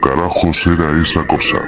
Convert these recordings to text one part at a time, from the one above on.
carajos era esa cosa?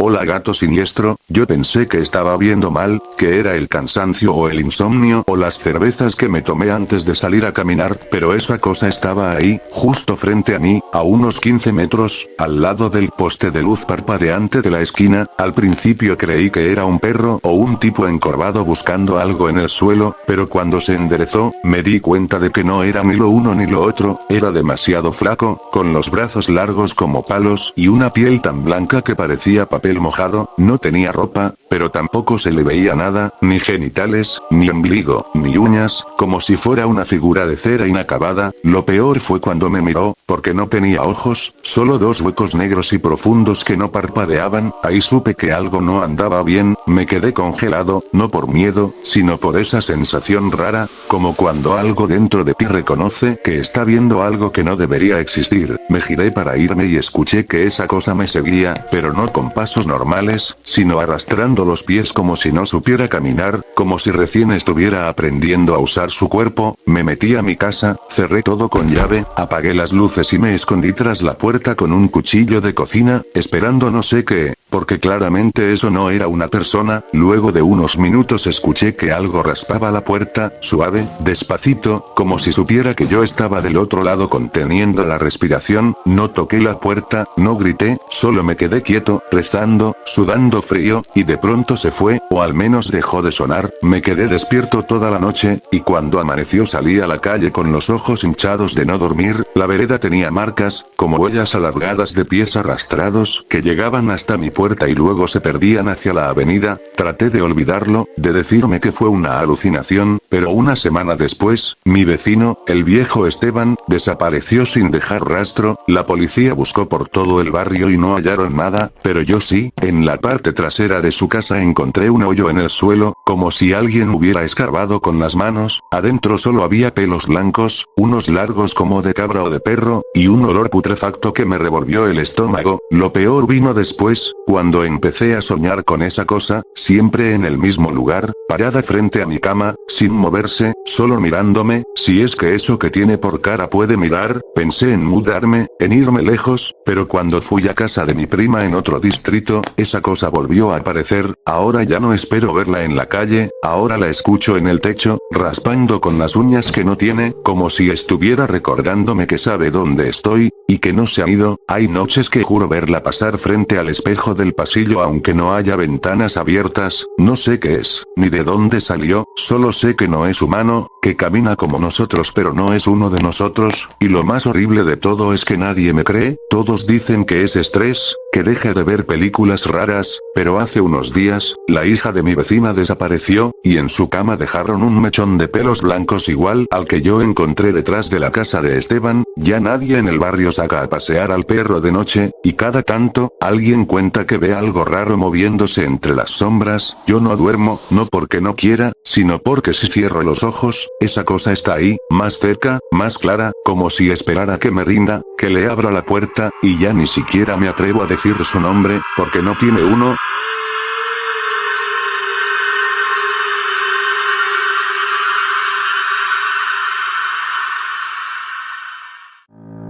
Hola gato siniestro, yo pensé que estaba viendo mal, que era el cansancio o el insomnio o las cervezas que me tomé antes de salir a caminar, pero esa cosa estaba ahí, justo frente a mí, a unos 15 metros, al lado del poste de luz parpadeante de la esquina. Al principio creí que era un perro o un tipo encorvado buscando algo en el suelo, pero cuando se enderezó, me di cuenta de que no era ni lo uno ni lo otro, era demasiado flaco, con los brazos largos como palos y una piel tan blanca que parecía papel mojado. No tenía ropa, pero tampoco se le veía nada, ni genitales, ni ombligo, ni uñas, como si fuera una figura de cera inacabada. Lo peor fue cuando me miró, porque no tenía ojos, solo dos huecos negros y profundos que no parpadeaban. Ahí supe que algo no andaba bien, me quedé congelado, no por miedo, sino por esa sensación rara, como cuando algo dentro de ti reconoce que está viendo algo que no debería existir. Me giré para irme y escuché que esa cosa me seguía, pero no con pasos normales, sino arrastrando los pies como si no supiera caminar, como si recién estuviera aprendiendo a usar su cuerpo. Me metí a mi casa, cerré todo con llave, apagué las luces y me escondí tras la puerta con un cuchillo de cocina, esperando no sé qué, porque claramente eso no era una persona. Luego de unos minutos escuché que algo raspaba la puerta, suave, despacito, como si supiera que yo estaba del otro lado conteniendo la respiración. No toqué la puerta, no grité, solo me quedé quieto, rezando, sudando frío, y de pronto se fue, o al menos dejó de sonar. Me quedé despierto toda la noche, y cuando amaneció salí a la calle con los ojos hinchados de no dormir. La vereda tenía marcas, como huellas alargadas de pies arrastrados, que llegaban hasta mi puerta y luego se perdían hacia la avenida. Traté de olvidarlo, de decirme que fue una alucinación, pero una semana después, mi vecino, el viejo Esteban, desapareció sin dejar rastro. La policía buscó por todo el barrio y no hallaron nada, pero yo sí. En la parte trasera de su casa encontré un hoyo en el suelo, como si alguien hubiera escarbado con las manos. Adentro solo había pelos blancos, unos largos como de cabra o de perro, y un olor putrefacto que me revolvió el estómago. Lo peor vino después, cuando empecé a soñar con esa cosa, siempre en el mismo lugar, parada frente a mi cama, sin moverse, solo mirándome. Si es que eso que tiene por cara puede mirar. Pensé en mudarme, en irme lejos, pero cuando fui a casa de mi prima en otro distrito, esa cosa volvió a aparecer. Ahora ya no espero verla en la calle, ahora la escucho en el techo, raspando con las uñas que no tiene, como si estuviera recordándome que sabe dónde estoy, y que no se ha ido. Hay noches que juro verla pasar frente al espejo del pasillo aunque no haya ventanas abiertas. No sé qué es, ni de dónde salió, solo sé que no es humano, que camina como nosotros pero no es uno de nosotros, y lo más horrible de todo es que nadie me cree. Todos dicen que es estrés, que deje de ver películas raras, pero hace unos días, la hija de mi vecina desapareció, y en su cama dejaron un mechón de pelos blancos igual al que yo encontré detrás de la casa de Esteban. Ya nadie en el barrio saca a pasear al perro de noche, y cada tanto, alguien cuenta que ve algo raro moviéndose entre las sombras. Yo no duermo, no porque no quiera, sino porque si cierro los ojos, esa cosa está ahí, más cerca, más clara, como si esperara que me rinda, que le abra la puerta, y ya ni siquiera me atrevo a decir su nombre, porque no tiene uno.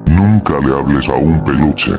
Nunca le hables a un peluche.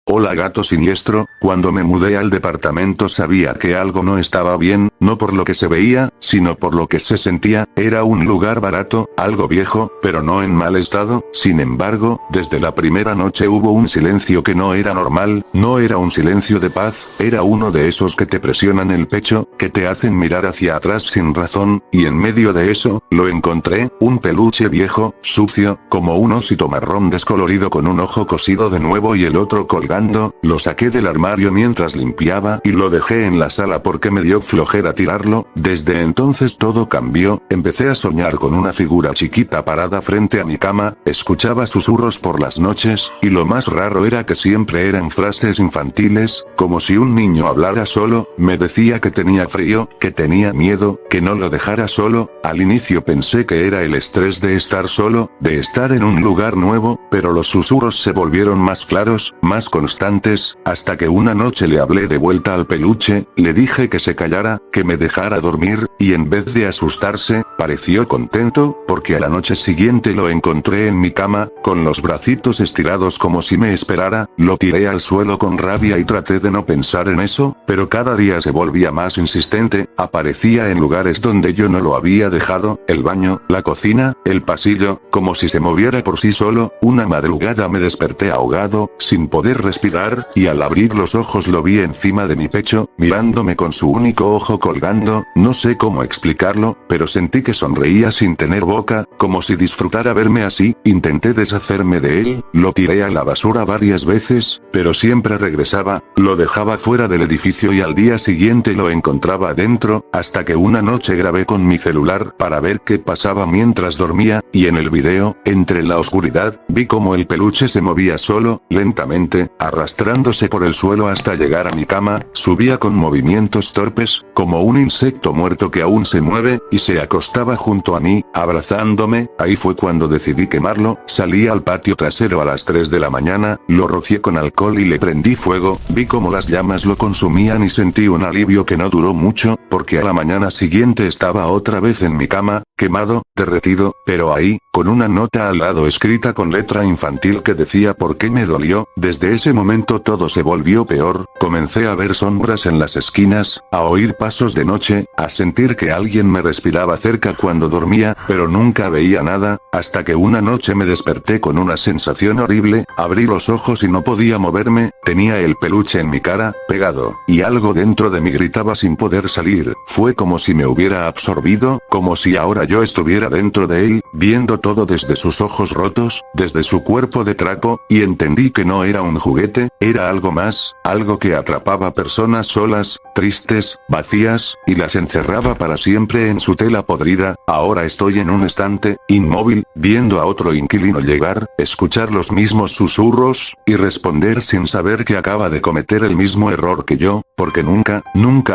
Hola gato siniestro, cuando me mudé al departamento sabía que algo no estaba bien, no por lo que se veía, sino por lo que se sentía. Era un lugar barato, algo viejo, pero no en mal estado. Sin embargo, desde la primera noche hubo un silencio que no era normal, no era un silencio de paz, era uno de esos que te presionan el pecho, que te hacen mirar hacia atrás sin razón, y en medio de eso, lo encontré, un peluche viejo, sucio, como un osito marrón descolorido con un ojo cosido de nuevo y el otro colgando. Lo saqué del armario mientras limpiaba y lo dejé en la sala porque me dio flojera tirarlo. Desde entonces todo cambió, empecé a soñar con una figura chiquita parada frente a mi cama, escuchaba susurros por las noches, y lo más raro era que siempre eran frases infantiles, como si un niño hablara solo. Me decía que tenía frío, que tenía miedo, que no lo dejara solo. Al inicio pensé que era el estrés de estar solo, de estar en un lugar nuevo, pero los susurros se volvieron más claros, más constantes, hasta que una noche le hablé de vuelta al peluche, le dije que se callara, que me dejara dormir, y en vez de asustarse, pareció contento, porque a la noche siguiente lo encontré en mi cama, con los bracitos estirados como si me esperara, lo tiré al suelo con rabia y traté de no pensar en eso, pero cada día se volvía más insistente, aparecía en lugares donde yo no lo había dejado, el baño, la cocina, el pasillo, como si se moviera por sí solo. Una madrugada me desperté ahogado, sin poder respirar, y al abrir los ojos lo vi encima de mi pecho, mirándome con su único ojo colgando, no sé cómo explicarlo, pero sentí que sonreía sin tener boca, como si disfrutara verme así. Intenté deshacerme de él, lo tiré a la basura varias veces, pero siempre regresaba, lo dejaba fuera del edificio y al día siguiente lo encontraba dentro, hasta que una noche grabé con mi celular para ver qué pasaba mientras dormía, y en el video, entre la oscuridad, vi como el peluche se movía solo, lentamente, arrastrándose por el suelo hasta llegar a mi cama, subía con movimientos torpes, como un insecto muerto que aún se mueve, y se acostaba junto a mí, abrazándome. Ahí fue cuando decidí quemarlo, salí al patio trasero a las 3 de la mañana, lo rocié con alcohol y le prendí fuego, vi como las llamas lo consumían y sentí un alivio que no duró mucho, porque a la mañana siguiente estaba otra vez en mi cama, quemado, derretido, pero ahí, con una nota al lado escrita con letra infantil que decía por qué me dolió. Desde ese momento todo se volvió peor, comencé a ver sombras en las esquinas, a oír pasos de noche, a sentir que alguien me respiraba cerca cuando dormía, pero nunca veía nada, hasta que una noche me desperté con una sensación horrible, abrí los ojos y no podía moverme, tenía el peluche en mi cara, pegado, y algo dentro de mí gritaba sin poder salir. Fue como si me hubiera absorbido, como si ahora yo estuviera dentro de él, viendo todo desde sus ojos rotos, desde su cuerpo de trapo, y entendí que no era un juguete, era algo más, algo que atrapaba personas solas, tristes, vacías, y las encerraba para siempre en su tela podrida. Ahora estoy en un estante, inmóvil, viendo a otro inquilino llegar, escuchar los mismos susurros, y responder sin saber que acaba de cometer el mismo error que yo, porque nunca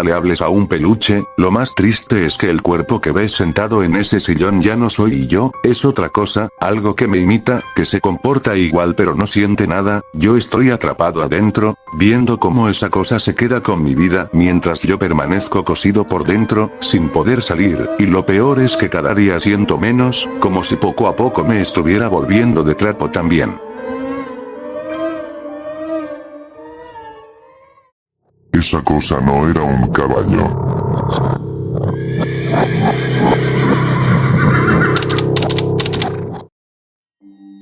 le hables a un peluche. Lo más triste es que el cuerpo que ves sentado en ese sillón ya no soy yo, es otra cosa, algo que me imita, que se comporta igual pero no siente nada. Yo estoy atrapado adentro, viendo cómo esa cosa se queda con mi vida mientras yo permanezco cosido por dentro, sin poder salir, y lo peor es que cada día siento menos, como si poco a poco me estuviera volviendo de trapo también. Esa cosa no era un caballo.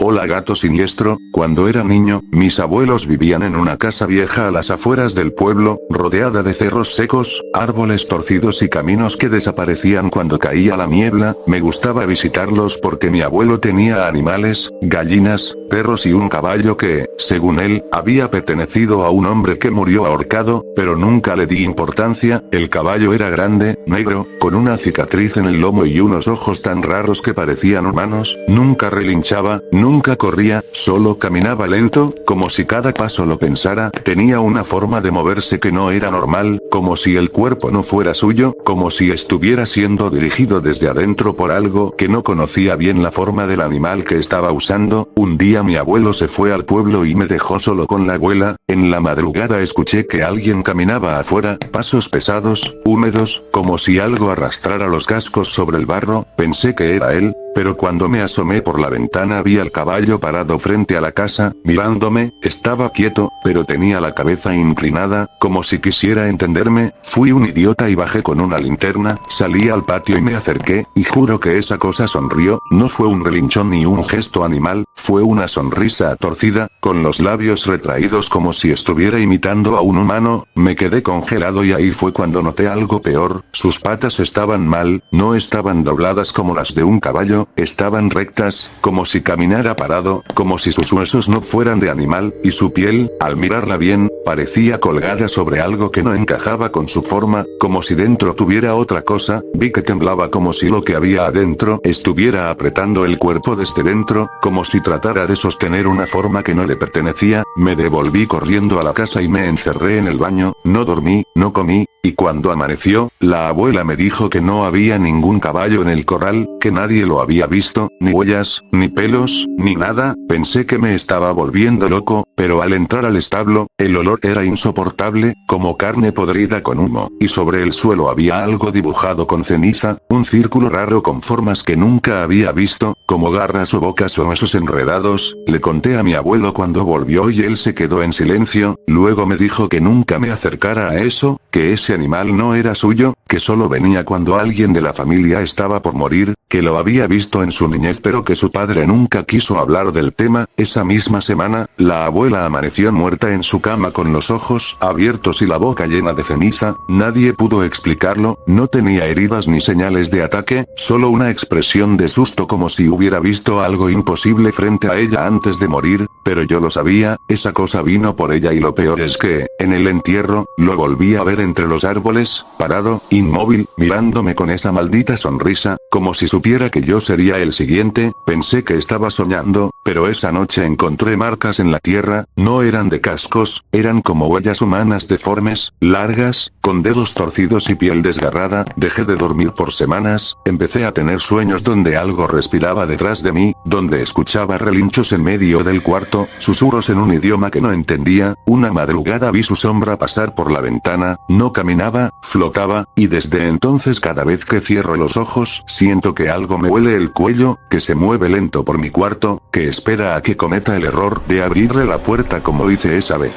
Hola gato siniestro, cuando era niño, mis abuelos vivían en una casa vieja a las afueras del pueblo, rodeada de cerros secos, árboles torcidos y caminos que desaparecían cuando caía la niebla. Me gustaba visitarlos porque mi abuelo tenía animales, gallinas, perros y un caballo que, según él, había pertenecido a un hombre que murió ahorcado, pero nunca le di importancia. El caballo era grande, negro, con una cicatriz en el lomo y unos ojos tan raros que parecían humanos. Nunca relinchaba, nunca corría, solo caminaba lento, como si cada paso lo pensara. Tenía una forma de moverse que no era normal, como si el cuerpo no fuera suyo, como si estuviera siendo dirigido desde adentro por algo que no conocía bien la forma del animal que estaba usando. Un día mi abuelo se fue al pueblo y me dejó solo con la abuela. En la madrugada escuché que alguien caminaba afuera, pasos pesados, húmedos, como si algo arrastrara los cascos sobre el barro. Pensé que era él, pero cuando me asomé por la ventana vi al caballo parado frente a la casa, mirándome. Estaba quieto, pero tenía la cabeza inclinada, como si quisiera entenderme. Fui un idiota y bajé con una linterna, salí al patio y me acerqué, y juro que esa cosa sonrió. No fue un relinchón ni un gesto animal, fue una sonrisa torcida, con los labios retraídos como si estuviera imitando a un humano. Me quedé congelado y ahí fue cuando noté algo peor. Sus patas estaban mal, no estaban dobladas como las de un caballo, estaban rectas, como si caminara parado, como si sus huesos no fueran de animal, y su piel, al mirarla bien, parecía colgada sobre algo que no encajaba con su forma, como si dentro tuviera otra cosa. Vi que temblaba como si lo que había adentro estuviera apretando el cuerpo desde dentro, como si tratara de sostener una forma que no le pertenecía. Me devolví corriendo a la casa y me encerré en el baño, no dormí, no comí, y cuando amaneció, la abuela me dijo que no había ningún caballo en el corral, que nadie lo había había visto, ni huellas, ni pelos, ni nada, pensé que me estaba volviendo loco, pero al entrar al establo, el olor era insoportable, como carne podrida con humo, y sobre el suelo había algo dibujado con ceniza, un círculo raro con formas que nunca había visto, como garras o bocas o huesos enredados. Le conté a mi abuelo cuando volvió y él se quedó en silencio, luego me dijo que nunca me acercara a eso, que ese animal no era suyo, que solo venía cuando alguien de la familia estaba por morir, que lo había visto en su niñez pero que su padre nunca quiso hablar del tema. Esa misma semana, la abuela amaneció muerta en su cama con los ojos abiertos y la boca llena de ceniza, nadie pudo explicarlo, no tenía heridas ni señales de ataque, solo una expresión de susto como si hubiera visto algo imposible frente a ella antes de morir, pero yo lo sabía, esa cosa vino por ella y lo peor es que, en el entierro, lo volví a ver entre los árboles, parado, inmóvil, mirándome con esa maldita sonrisa, como si supiera que yo sería el siguiente. Pensé que estaba soñando, pero esa noche encontré marcas en la tierra, no eran de cascos, eran como huellas humanas deformes, largas, con dedos torcidos y piel desgarrada. Dejé de dormir por semanas, empecé a tener sueños donde algo respiraba detrás de mí, donde escuchaba relinchos en medio del cuarto, susurros en un idioma que no entendía. Una madrugada vi su sombra pasar por la ventana, no caminaba, flotaba, y desde entonces cada vez que cierro los ojos siento que algo me huele el cuello, que se mueve lento por mi cuarto, que espera a que cometa el error de abrirle la puerta como hice esa vez.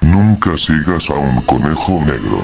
Nunca sigas a un conejo negro.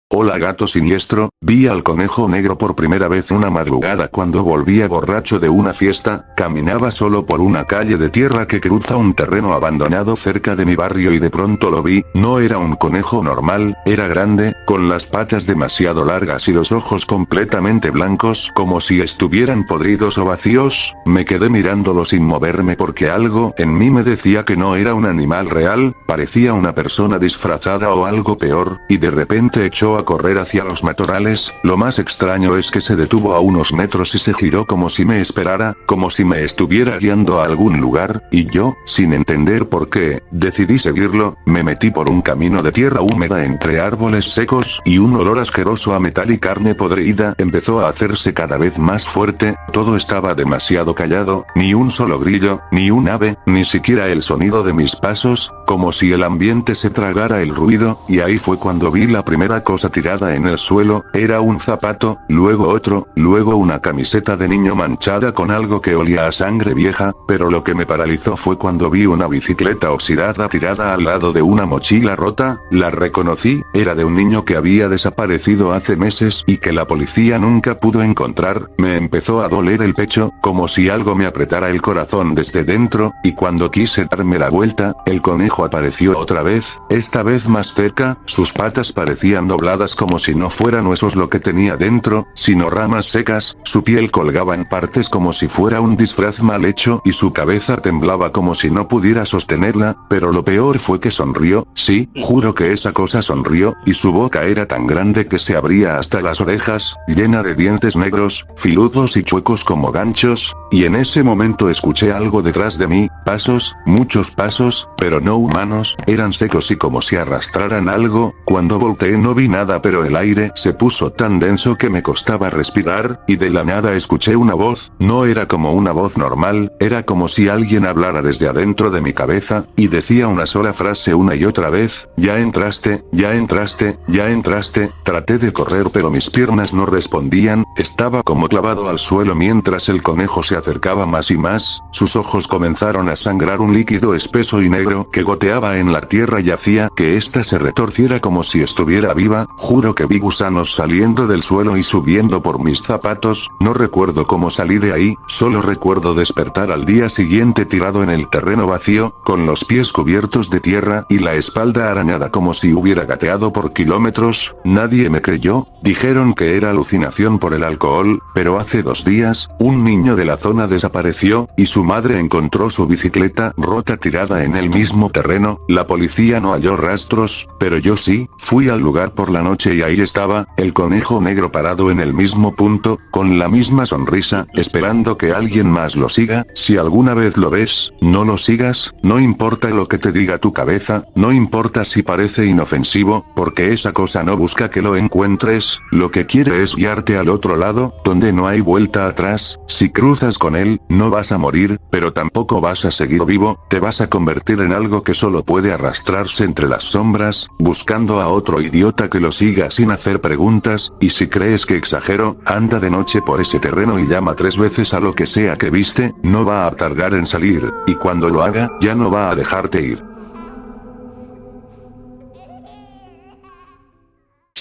Hola gato siniestro, vi al conejo negro por primera vez una madrugada cuando volvía borracho de una fiesta, caminaba solo por una calle de tierra que cruza un terreno abandonado cerca de mi barrio y de pronto lo vi. No era un conejo normal, era grande, con las patas demasiado largas y los ojos completamente blancos como si estuvieran podridos o vacíos. Me quedé mirándolo sin moverme porque algo en mí me decía que no era un animal real, parecía una persona disfrazada o algo peor, y de repente echó a correr hacia los matorrales. Lo más extraño es que se detuvo a unos metros y se giró como si me esperara, como si me estuviera guiando a algún lugar, y yo, sin entender por qué, decidí seguirlo. Me metí por un camino de tierra húmeda entre árboles secos, y un olor asqueroso a metal y carne podrida empezó a hacerse cada vez más fuerte. Todo estaba demasiado callado, ni un solo grillo, ni un ave, ni siquiera el sonido de mis pasos, como si el ambiente se tragara el ruido, y ahí fue cuando vi la primera cosa tirada en el suelo. Era un zapato, luego otro, luego una camiseta de niño manchada con algo que olía a sangre vieja, pero lo que me paralizó fue cuando vi una bicicleta oxidada tirada al lado de una mochila rota. La reconocí, era de un niño que había desaparecido hace meses y que la policía nunca pudo encontrar. Me empezó a doler el pecho, como si algo me apretara el corazón desde dentro, y cuando quise darme la vuelta, el conejo apareció otra vez, esta vez más cerca. Sus patas parecían dobladas como si no fueran huesos lo que tenía dentro, sino ramas secas, su piel colgaba en partes como si fuera un disfraz mal hecho y su cabeza temblaba como si no pudiera sostenerla, pero lo peor fue que sonrió, sí, juro que esa cosa sonrió, y su boca era tan grande que se abría hasta las orejas, llena de dientes negros, filudos y chuecos como ganchos, y en ese momento escuché algo detrás de mí, pasos, muchos pasos, pero no humanos, eran secos y como si arrastraran algo. Cuando volteé no vi nada pero el aire se puso tan denso que me costaba respirar, y de la nada escuché una voz. No era como una voz normal, era como si alguien hablara desde adentro de mi cabeza, y decía una sola frase una y otra vez: ya entraste, ya entraste, ya entraste. Traté de correr pero mis piernas no respondían, estaba como clavado al suelo mientras el conejo se acercaba más y más. Sus ojos comenzaron a sangrar un líquido espeso y negro que goteaba en la tierra y hacía que ésta se retorciera como si estuviera viva. Juro que vi gusanos saliendo del suelo y subiendo por mis zapatos. No recuerdo cómo salí de ahí, solo recuerdo despertar al día siguiente tirado en el terreno vacío, con los pies cubiertos de tierra y la espalda arañada como si hubiera gateado por kilómetros. Nadie me creyó, dijeron que era alucinación por el alcohol, pero hace 2 días, un niño de la zona desapareció, y su madre encontró su bicicleta bicicleta rota tirada en el mismo terreno, la policía no halló rastros, pero yo sí, fui al lugar por la noche y ahí estaba, el conejo negro parado en el mismo punto, con la misma sonrisa, esperando que alguien más lo siga. Si alguna vez lo ves, no lo sigas, no importa lo que te diga tu cabeza, no importa si parece inofensivo, porque esa cosa no busca que lo encuentres, lo que quiere es guiarte al otro lado, donde no hay vuelta atrás. Si cruzas con él, no vas a morir, pero tampoco vas a seguir vivo, te vas a convertir en algo que solo puede arrastrarse entre las sombras, buscando a otro idiota que lo siga sin hacer preguntas, y si crees que exagero, anda de noche por ese terreno y llama 3 veces a lo que sea que viste, no va a tardar en salir, y cuando lo haga, ya no va a dejarte ir.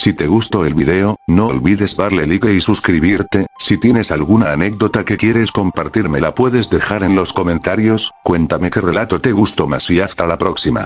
Si te gustó el video, no olvides darle like y suscribirte. Si tienes alguna anécdota que quieres compartir me la puedes dejar en los comentarios, cuéntame qué relato te gustó más y hasta la próxima.